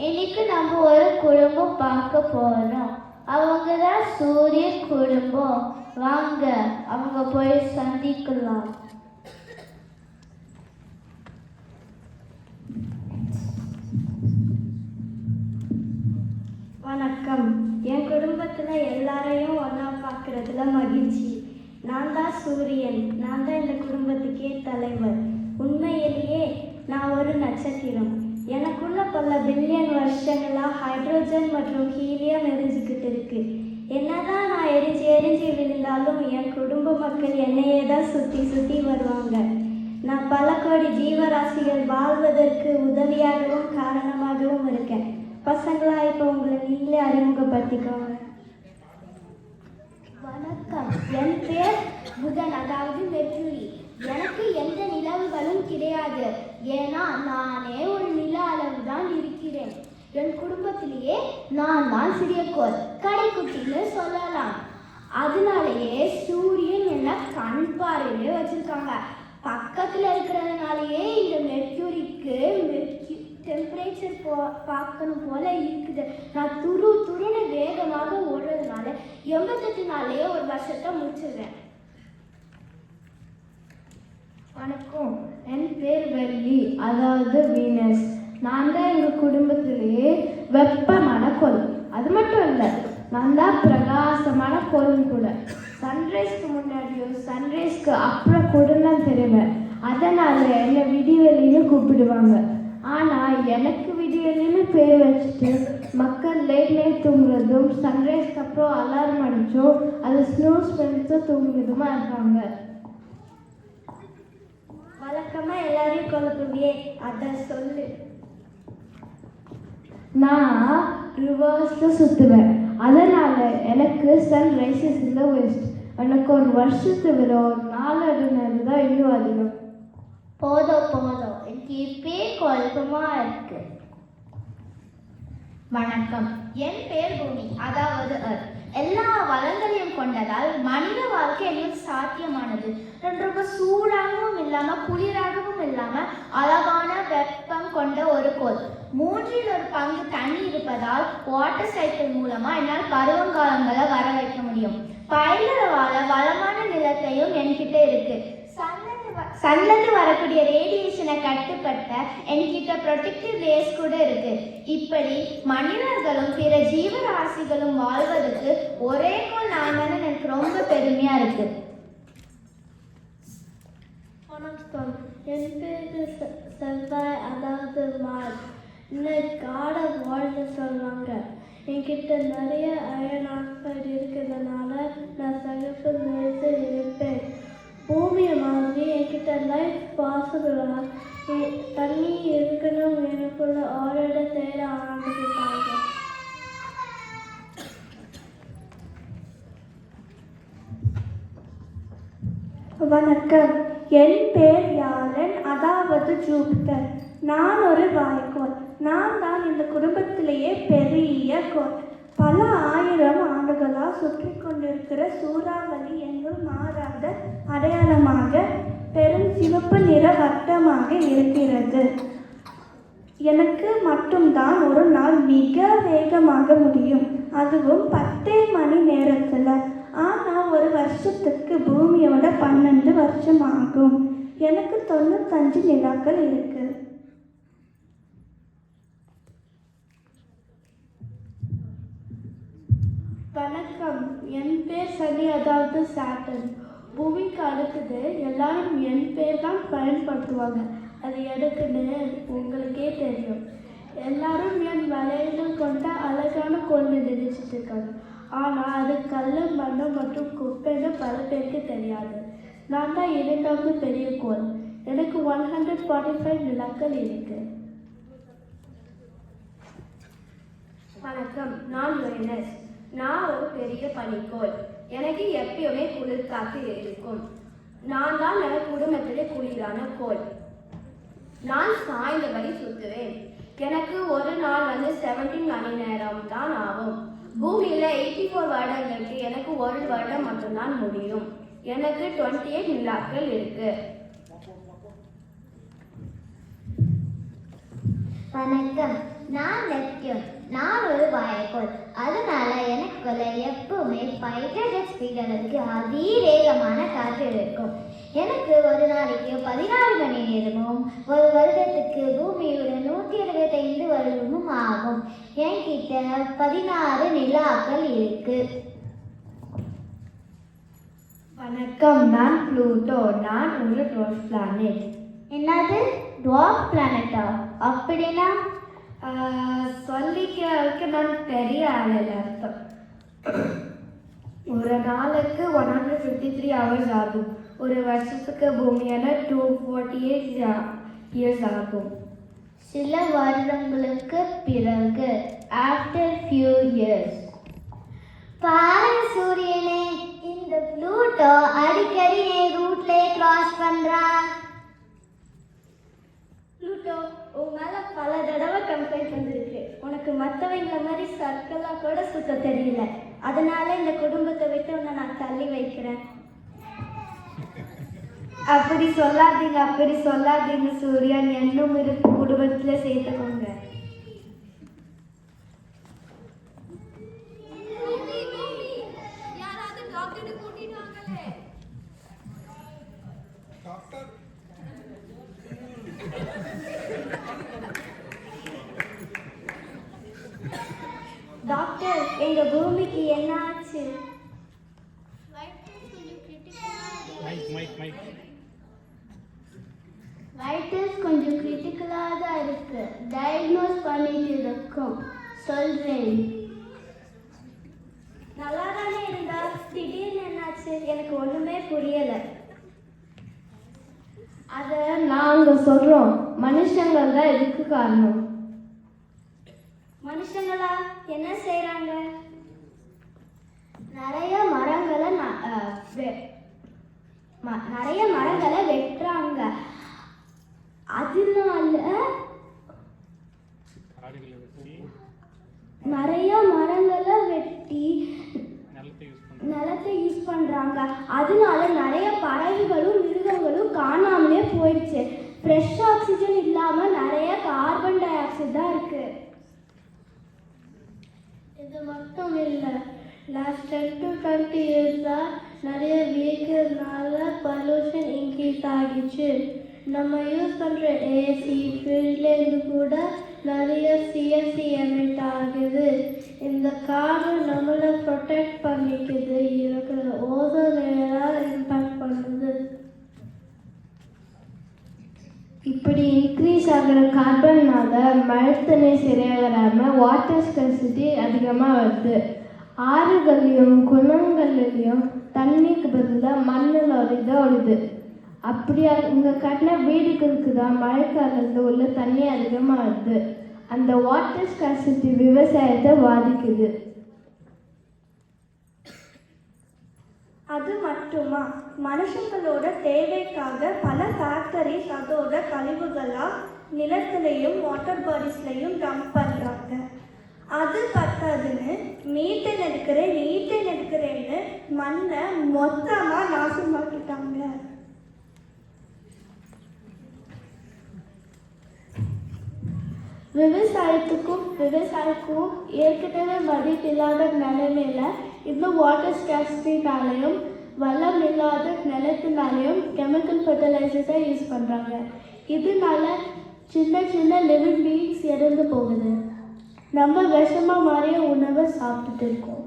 இன்னைக்கு நம்ம ஒரு குடும்பம் பார்க்க போறோம். அவங்க தான் சூரிய குடும்பம். வாங்க அவங்க போய் சந்திக்கலாம். வணக்கம். என் குடும்பத்தில் எல்லாரையும் ஒன்றா பார்க்குறதுல மகிழ்ச்சி. நான் தான் சூரியன். நான் தான் இந்த குடும்பத்துக்கே தலைவர். உண்மையிலேயே நான் ஒரு நட்சத்திரம். எனக்குள்ள பல பில்லியன் வருஷங்களாக ஹைட்ரோஜன் மற்றும் ஹீலியம் எரிஞ்சுக்கிட்டு இருக்கு. என்னதான் நான் எரிஞ்சு விழுந்தாலும் என் குடும்ப மக்கள் என்னையே தான் சுற்றி வருவாங்க. நான் பல கோடி ஜீவராசிகள் வாழ்வதற்கு உதவியாகவும் காரணமாகவும் இருக்கேன். பசங்களா இப்போ உங்களை நீங்களே அறிமுகப்படுத்திக்கோங்க. வணக்கம், என் பேர் புதன், அதாவது மெர்க்குரி. எனக்கு எந்த நிலவுகளும் கிடையாது. ஏன்னா நானே ஒரு நில அளவு தான் இருக்கிறேன். என் குடும்பத்திலேயே நான் தான் சிறிய கோள், கடைக்குட்டின்னு சொல்லலாம். அதனாலேயே சூரியன் என்ன கண் பார்வையிலே வச்சிருக்காங்க. பக்கத்தில் இருக்கிறதுனாலேயே இந்த மெர்க்குரிக்கு டெம்பரேச்சர் பார்க்கணும் போல இருக்குது. நான் துருன்னு வேகமாக ஓடுறதுனால 88 நாள்லேயே ஒரு வருஷத்தை முடிச்சிடுறேன். வணக்கம், என் பேர் வெள்ளி, அதாவது வீனஸ். நான் தான் எங்கள் குடும்பத்திலேயே வெப்பமான கோள். அது மட்டும் இல்லை, நான் தான் பிரகாசமான கோளும் கூட. சன்ரைஸ்க்கு முன்னாடியும் சன்ரைஸ்க்கு அப்புறம் கூட நான் தெரிவேன். அதனால் என்னை விடிவெளின்னு கூப்பிடுவாங்க. ஆனால் எனக்கு விடிவெளின்னு பேர் வச்சுட்டு மக்கள் லேட் தூங்குறதும் சன்ரைஸ்க்கு அப்புறம் அலாரம் அடித்தோம் அது ஸ்னூஸ் பண்ணிட்டு தூங்குறதுமா இருக்காங்க. வழக்கமாக எல்லாரையும் குழப்பவியே, அதை சொல்லு. நான் ரிவர்ஸில் சுற்றுவேன். அதனால் எனக்கு சன்ரைஸ் இஸ் இந்த வெஸ்ட். எனக்கு ஒரு வருஷத்தை விட ஒரு 4 நேரம் தான் இன்னும் அதிகம். போதும், எனக்கு இப்பே குழப்பமா இருக்கு. வணக்கம், என் பேர் பூமி, அதாவது அர்த். எல்லா வளங்களையும் கொண்டதால் மனித வாழ்க்கை எங்களுக்கு சாத்தியமானது. ரொம்ப சூடாகவும் இல்லாமல் குளிராகவும் இல்லாமல் அழகான வெப்பம் கொண்ட ஒரு கோள். 1/3 தண்ணி இருப்பதால் வாட்டர் சைக்கிள் மூலமாக என்னால் பருவங்காலங்களை வர வைக்க முடியும். பயிரிடவால வளமான நிலத்தையும் என்கிட்ட இருக்கு. சன்லேருந்து வரக்கூடிய ரேடியேஷனை கட்டுப்படுத்த என்கிட்ட ப்ரொடெக்டிவ் லேஸ் கூட இருக்கு. இப்படி மனிதர்களும் பிற ஜீவராசிகளும் வாழ்வதற்கு ஒரே கோள் நான் தானே எனக்கு ரொம்ப பெருமையா இருக்கு. வணக்கம், என் பேர் செவ்வாய், அதாவது மார்ஸ். இன்னைக்கு காட வாழ்ந்து சொல்லுவாங்க. என்கிட்ட நிறைய அயன் ஆக்சைடு இருக்கிறதுனால நான் சகப்பு நிறத்தில் இருப்பேன். பூமியை மாதிரி என்கிட்ட லைஃப் பாசிபிளா தண்ணி இருக்கணும். எனக்குள்ள ஆரோட தேட ஆரம்பிச்சிருக்காங்க. வணக்கம், என் பேர் யாரன், அதாவது ஜூபிட்டர். நான் ஒரு வாய்க்கோள். நான் தான் இந்த குடும்பத்திலேயே பெரிய கோள். பல 1000 ஆண்டுகளாக சுற்றி கொண்டிருக்கிற சூறாவளி என்னும் மாறாத அடையாளமாக பெரும் சிவப்பு நிற வட்டமாக இருக்கிறது. எனக்கு மட்டும்தான் ஒரு நாள் மிக வேகமாக முடியும், அதுவும் 10 மணி நேரத்தில். ஆனால் ஒரு வருஷத்துக்கு பூமியோட 12 வருஷம் ஆகும். எனக்கு 95 நிலாக்கள் இருக்கு. வணக்கம், என் பேர் சனி, அதாவது சாட்டர்ன். பூமிக்கு அடுத்தது எல்லாரும் என் பேர் தான் பயன்படுத்துவாங்க. அது எதுக்குன்னு உங்களுக்கே தெரியும். எல்லாரும் என் வளையல் கொண்ட அழகான கோள்னு நினைச்சிட்டு இருக்காங்க. ஆனால் அது கல், மண் மற்றும் குப்பைன்னு பல பேருக்கு தெரியாது. நான் தான் 2வது பெரிய கோள். எனக்கு 145 நிலாக்கள் இருக்கு. வணக்கம், நான் யுரேனஸ். நான் ஒரு பெரிய பனிக்கோள். எனக்கு எப்பயுமே குளிர் காத்து இருக்கும். நான் தான் என் குடும்பத்திலே குளிரான கோள். நான் சாய்ந்தபடி சுற்றுவேன். எனக்கு ஒரு நாள் 17 மணி நேரம் தான் ஆகும். பூமியில் 84 வருடங்களுக்கு எனக்கு 1 வருடம் மட்டும்தான் முடியும். எனக்கு 28 நிலாக்கள் இருக்கு. வணக்கம், நான் நெப்டியூன். நான் ஒரு வாழைக்கோள். அதனால எனக்குள்ள எப்பவுமே ஃபைட்டர் ஜெட் ஸ்பீடில் இருக்கு அதிவேகமான காற்று இருக்கும். எனக்கு ஒரு நாளைக்கு 16 மணி நேரமும் ஒரு வருடத்துக்கு பூமியோட 175 வருடமும் ஆகும். என்கிட்ட 16 நிலாக்கள் இருக்கு. வணக்கம், நான் ப்ளூட்டோ. நான் ஒரு ட்வார்ஃப் பிளானெட். என்னது டுவார்ஃப் பிளானட்டா? அப்படின்னா சொல்லிக்கிறதுக்கு நான் பெரிய ஆளில் அர்த்தம். ஒரு நாளுக்கு 153 hours ஆகும். ஒரு வருஷத்துக்கு பூமியான 248 years ஆகும். சில வருடங்களுக்கு பிறகு ஆஃப்டர் ஃபியூ இயர்ஸ். பாருங்க சூரியனே, இந்த ப்ளூட்டோ அடிக்கடி என் ரூட்லயே கிராஸ் பண்றா. ப்ளூட்டோ, உன் மேலே பல தடவை கம்ப்ளைண்ட் வந்திருக்கு. உனக்கு மற்றவங்கள மாதிரி சர்க்கிளாக கூட சுத்த தெரியல. அதனால இந்த குடும்பத்தை விட்டு உன்னை நான் தள்ளி வைக்கிறேன். அப்படி சொல்லாதீங்க சூரியன். என்னும் இருக்கு குடும்பத்தில் சேர்த்துக்கோங்க. டாக்டர், எங்க பூமிக்கு என்ன ஆச்சு? வைட்டல்ஸ் கொஞ்சம் கிரிட்டிக்கலாக தான் இருக்கு. டயக்னோஸ் பண்ணிட்டு இருக்கோம். சொல்றேன். நல்லா தானே இருந்தா, திடீர்னு என்னாச்சு? எனக்கு ஒண்ணுமே புரியல. அதை நாங்கள் சொல்கிறோம். மனுஷங்கள் தான் இதுக்கு காரணம். மனுஷங்களா? என்ன செய்றாங்க? நிறைய மரங்களை வெட்டுறாங்க. அதனால நிறைய மரங்களை வெட்டி நிலத்தை யூஸ் பண்றாங்க. அதனால நிறைய பறவைகளும் மிருகங்களும் காணாமலே போயிடுச்சு. ஃப்ரெஷ் ஆக்சிஜன் இல்லாம நிறைய கார்பன் டை ஆக்சைடு தான் இருக்கு. இது மட்டும் இல்லை, லாஸ்ட் 10 to 20 இயர்ஸாக நிறைய வெஹிக்கிள்னால பொல்யூஷன் இன்க்ரீஸ் ஆகிடுச்சு. நம்ம யூஸ் பண்ணுற ஏசி ஃபீல்ட்லேருந்து கூட நிறைய சிஎஸ்சி எமிட் ஆகுது. இந்த காடு நம்மளை ப்ரொடெக்ட் பண்ணிக்குது, இருக்கிற ஓசோன் லேயராக இம்பேக்ட் பண்ணுது. இப்படி இன்க்ரீஸ் ஆகிற கார்பன்னால மழை தண்ணி சரியாக வராமல் வாட்டர் ஸ்கர்சிட்டி அதிகமாக வருது. ஆறுகள்லையும் குளங்கள்லையும் தண்ணிக்கு பதிலாக மண்ணில் ஒழுது. அப்படியா இங்கே கட்டின வீடுகளுக்கு தான் மழைக்காலத்தில் உள்ள தண்ணி அதிகமாக வருது. அந்த வாட்டர் ஸ்கர்சிட்டி விவசாயத்தை பாதிக்குது. அது மட்டுமா, மனுஷங்களோட தேவைக்காக பல ஃபேக்டரிஸ் அதோட கழிவுகளாக நிலத்திலையும் வாட்டர் பாடிஸ்லையும் டம்ப் பண்ணுறாங்க. அது பத்தாதுன்னு மீட்டை எடுக்கிறேன்னு மண்ணை மொத்தமாக நாசமாக்கிட்டாங்க. விவசாயத்துக்கும் ஏற்கனவே மதிப்பில்லாத நிலைமையில இன்னும் வாட்டர் ஸ்கேர்சிட்டினாலையும் வளம் இல்லாத நிலத்தினாலையும் கெமிக்கல் ஃபர்டிலைசர்ஸை யூஸ் பண்ணுறாங்க. இதனால சின்ன லிவிங் பீயிங்ஸ் இறந்து போகுது. நம்ம விஷமாக மாறிய உணவை சாப்பிட்டுட்டு இருக்கோம்.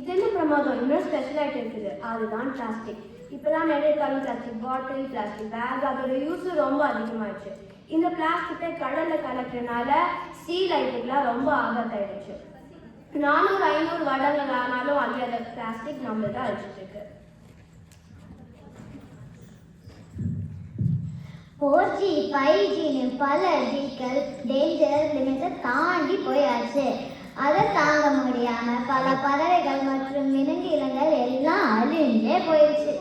இதுன்னு பிரமாதம் இன்னும் ஸ்பெஷலாகிட்டு இருக்குது, அதுதான் பிளாஸ்டிக். இப்போலாம் நிறைய colour plastic bottle, plastic bag, அதோட யூஸ் ரொம்ப அதிகமாகிடுச்சு. இந்த பிளாஸ்டிக்கை கடலில் கலக்கிறதுனால சீ லைஃபுக்கெலாம் ரொம்ப ஆபத்தாயிடுச்சு. 400-500 வருடங்கள் ஆனாலும் அழியாத பிளாஸ்டிக் நம்மள தான் அழிச்சிட்டு இருக்கு. 4G 5Gன்னு பல ஜிக்கள் டேஞ்சர் லிமிட்டை தாண்டி போயாச்சு. அதை தாங்க முடியாம பல பறவைகள் மற்றும் விலங்கினங்கள் எல்லாம் அழிஞ்சே போயிடுச்சு.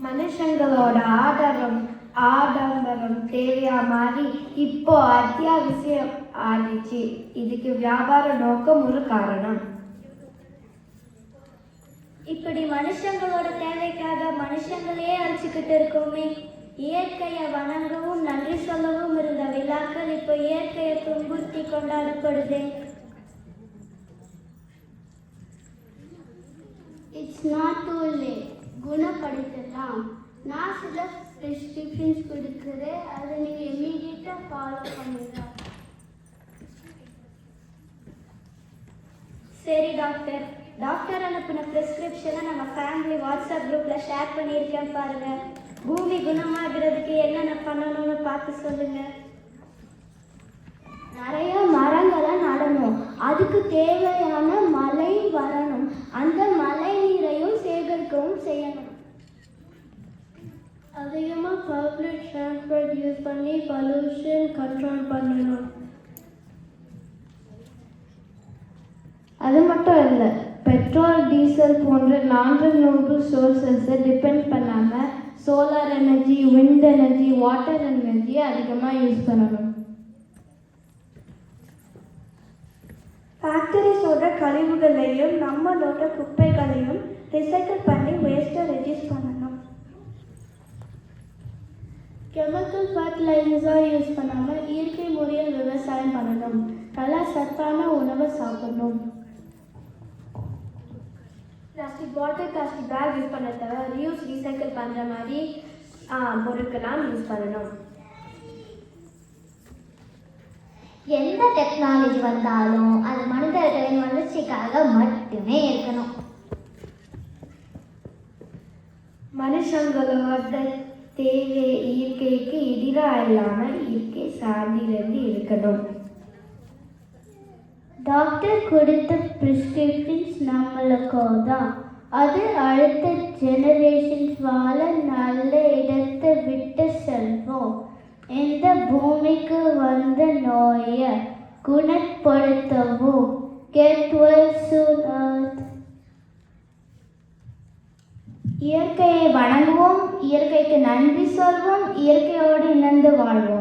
மனுஷங்களோட ஆடம்பரம் தேவையா மாறி இப்போ அத்தியாவசியம் ஆயிடுச்சு. இதுக்கு வியாபார நோக்கம் ஒரு காரணம். இப்படி மனுஷங்களோட தேவைக்காக மனுஷங்களே அழிச்சுக்கிட்டு இருக்கோமே, இயற்கையை வணங்கவும் நன்றி சொல்லவும் இருந்த விழாக்கள் இப்போ இயற்கையை துன்புறுத்தி கொண்டாடப்படுது. It's not too late. குணப்படுத்தலாம். நான் சில ப்ரிஸ்கிரிப்ஷன்ஸ் கொடுக்குறேன், அதை நீங்கள் இமீடியட்டாக ஃபாலோ பண்ணுங்க. சரி டாக்டர். டாக்டர் அனுப்பின ப்ரிஸ்கிரிப்ஷனை நம்ம ஃபேமிலி வாட்ஸ்அப் குரூப்பில் ஷேர் பண்ணியிருக்கேன் பாருங்கள். பூமி குணமாகிறதுக்கு என்னென்ன பண்ணணும்னு பார்த்து சொல்லுங்கள். நிறைய மரங்களை நடணும். அதுக்கு தேவையான மழை வரணும். அந்த மழை நீரையும் சேகரிக்கவும் செய்யணும். அதிகமாக பப்ளிக் டிரான்ஸ்போர்ட் யூஸ் பண்ணி பொல்யூஷன் கண்ட்ரோல் பண்ணணும். அது மட்டும் இல்லை, பெட்ரோல் டீசல் போன்ற நான் ரினியூவபிள் சோர்சஸை டிபெண்ட் பண்ணாமல் solar energy, wind energy, water எனர்ஜியை அதிகமாக யூஸ் பண்ணணும். ஃபேக்டரிஸோட கழிவுகளையும் நம்மளோட குப்பைகளையும் ரிசைக்கிள் பண்ணி வேஸ்ட்டை ரெடியூஸ் பண்ணணும். கெமிக்கல் ஃபர்டிலைசர்ஸாக யூஸ் பண்ணாமல் இயற்கை முறையில் விவசாயம் பண்ணணும். நல்லா சத்தான உணவை சாப்பிடணும். Plastic bottle, plastic bag use பண்ண தவிர ரீயூஸ், ரீசைக்கிள் பண்ணுற மாதிரி பொருட்கள்லாம் யூஸ் பண்ணணும். எந்த டெக்னாலஜி வந்தாலும் அது மனிதர்களின் வளர்ச்சிக்காக மட்டுமே இருக்கணும். மனுஷங்களோட தேவை இயற்கைக்கு எதிராக இல்லாமல் இயற்கை சார்ந்திலிருந்து இருக்கணும். டாக்டர் கொடுத்த ப்ரிஸ்கிரிப்ஷன்ஸ் நம்மளுக்கோ தான். அது அடுத்த ஜெனரேஷன்ஸ் வாழ நல்ல இடத்தை விட்டு செல்வோம். இந்த பூமிக்கு வந்த நோயை குணப்படுத்தவும். Get well soon, Earth. இயற்கையை வணங்குவோம், இயற்கைக்கு நன்றி சொல்வோம், இயற்கையோடு இணைந்து வாழ்வோம்.